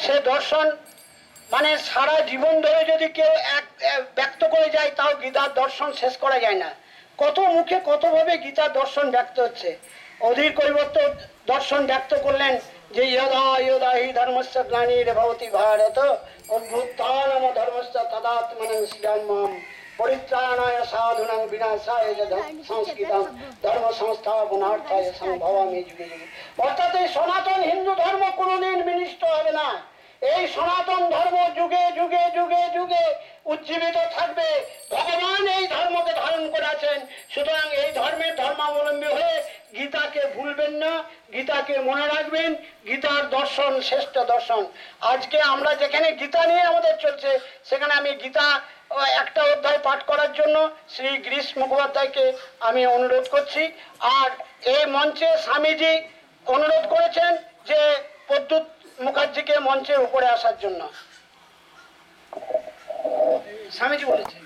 সে দর্শন মানে সারা জীবন ধরে যদি কেউ ব্যক্ত করে যায় তাও গীতার দর্শন শেষ করা যায় না। কত মুখে কতভাবে গীতার দর্শন ব্যক্ত হচ্ছে। অধীর কৈবর্ত দর্শন ব্যক্ত করলেন যে ইয়দা ইয়দা হি ধর্মস্য গ্লানির ভবতি ভারত অভ্যুত্থানম ধর্মস্য তদাত্মনং সৃজাম্যহম পরিত্রাণায় সাধুনাং বিনাশায় সংস্কৃতম ধর্ম সংস্থাপনার্থায় সম্ভবামি যুগে যুগে। অর্থাৎ এই সনাতন হিন্দু ধর্ম কোনোদিন বিনষ্ট হবে না। এই সনাতন ধর্ম যুগে যুগে যুগে যুগে উজ্জীবিত থাকবে। ভগবান এই ধর্মকে ধারণ করেছেন। সুতরাং এই ধর্মের ধর্মাবলম্বী হয়ে গীতাকে ভুলবেন না, গীতাকে মনে রাখবেন। গীতার দর্শন শ্রেষ্ঠ দর্শন। আজকে আমরা যেখানে গীতা নিয়ে আমাদের চলছে সেখানে আমি গীতা একটা অধ্যায় পাঠ করার জন্য শ্রী গিরিশ মুখোপাধ্যায়কে আমি অনুরোধ করছি। আর এই মঞ্চে স্বামীজি অনুরোধ করেছেন যে প্রদ্যুৎ মুখার্জিকে মঞ্চের উপরে আসার জন্য স্বামীজি বলেছেন।